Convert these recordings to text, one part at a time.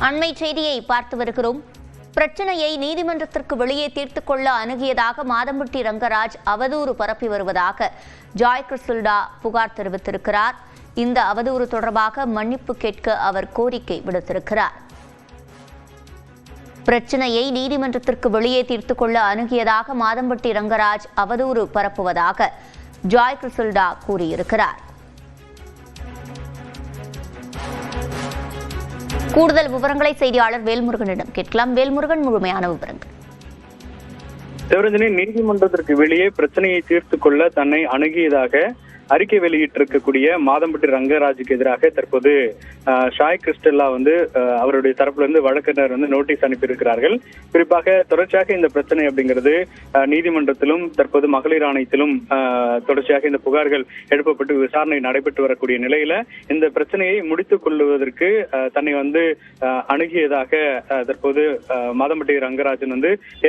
அண்மை செய்தியை பார்த்து வருகிறோம். பிரச்சனையை நீதிமன்றத்திற்கு வெளியே தீர்த்துக் கொள்ள அணுகியதாக மாதம்பட்டி ரங்கராஜ் அவதூறு பரப்பி வருவதாக ஜாய் கிறிஸ்டல்டா புகார் தெரிவித்திருக்கிறார். இந்த அவதூறு தொடர்பாக மன்னிப்பு கேட்க அவர் கோரிக்கை விடுத்திருக்கிறார். பிரச்சனையை நீதிமன்றத்திற்கு வெளியே தீர்த்துக் கொள்ள அணுகியதாக மாதம்பட்டி ரங்கராஜ் அவதூறு பரப்புவதாக ஜாய் கிறிஸ்டல்டா கூறியிருக்கிறார். கூடுதல் விவரங்களை செய்தியாளர் வேல்முருகனிடம் கேட்கலாம். வேல்முருகன், முழுமையான விவரங்கள். சிவரஞ்சனி, நீதிமன்றத்திற்கு வெளியே பிரச்சனையை தீர்த்துக் கொள்ள தன்னை அணுகியதாக அறிக்கை வெளியிட்டிருக்கக்கூடிய மாதம்பட்டி ரங்கராஜுக்கு எதிராக தற்போது ஷாய் கிறிஸ்டல்லா அவருடைய தரப்புல இருந்து வழக்கறிஞர் நோட்டீஸ் அனுப்பியிருக்கிறார்கள். குறிப்பாக தொடர்ச்சியாக இந்த பிரச்சனை அப்படிங்கிறது நீதிமன்றத்திலும் தற்போது மகளிர் ஆணையத்திலும் தொடர்ச்சியாக இந்த புகார்கள் எழுப்பப்பட்டு விசாரணை நடைபெற்று வரக்கூடிய நிலையில இந்த பிரச்சனையை முடித்துக் கொள்வதற்கு தன்னை அணுகியதாக தற்போது மாதம்பட்டி ரங்கராஜன்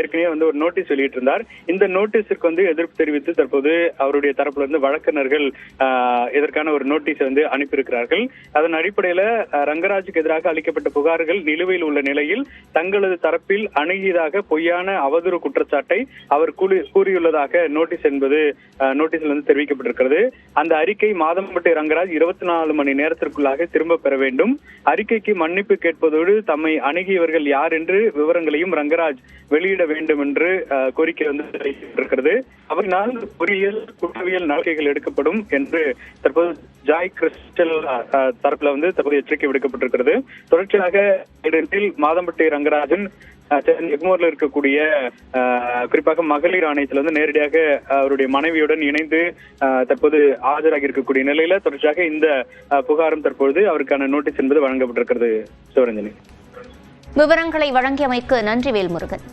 ஏற்கனவே ஒரு நோட்டீஸ் வெளியிட்டிருந்தார். இந்த நோட்டீஸிற்கு எதிர்ப்பு தெரிவித்து தற்போது அவருடைய தரப்புல இருந்து வழக்கறிஞர்கள் இதற்கான ஒரு நோட்டீஸ் அனுப்பியிருக்கிறார்கள். அதன் அடிப்படையில ரங்கராஜுக்கு எதிராக அளிக்கப்பட்ட புகார்கள் நிலுவையில் உள்ள நிலையில் தங்களது தரப்பில் அணுகியதாக பொய்யான அவதூறு குற்றச்சாட்டை அவர் கூறியுள்ளதாக நோட்டீஸில் தெரிவிக்கப்பட்டிருக்கிறது. அந்த அறிக்கை மாதம்பட்டி ரங்கராஜ் 24 மணி நேரத்திற்குள்ளாக திரும்ப பெற வேண்டும். அறிக்கைக்கு மன்னிப்பு கேட்பதோடு தம்மை அணுகியவர்கள் யார் என்று விவரங்களையும் ரங்கராஜ் வெளியிட வேண்டும் என்று கோரிக்கை தெரிவிக்கப்பட்டிருக்கிறது. அவரினால் பொறியியல் குற்றவியல் நடவடிக்கைகள் எடுக்கப்படும் என்று தற்போது ஜாய் கிறிஸ்டல் தரப்புல தற்போது எச்சரிக்கை விடுக்கப்பட்டிருக்கிறது. தொடர்ச்சியாக மாதம்பட்டி ரங்கராஜன் எக்மோர்ல இருக்கக்கூடிய குறிப்பாக மகளிர் ஆணையத்தில் நேரடியாக அவருடைய மனைவியுடன் இணைந்து தற்போது ஆஜராகி இருக்கக்கூடிய நிலையில தொடர்ச்சியாக இந்த புகாரும் தற்பொழுது அவருக்கான நோட்டீஸ் என்பது வழங்கப்பட்டிருக்கிறது. சிவரஞ்சனி, விவரங்களை வழங்கியமைக்கு நன்றி வேல்முருகன்.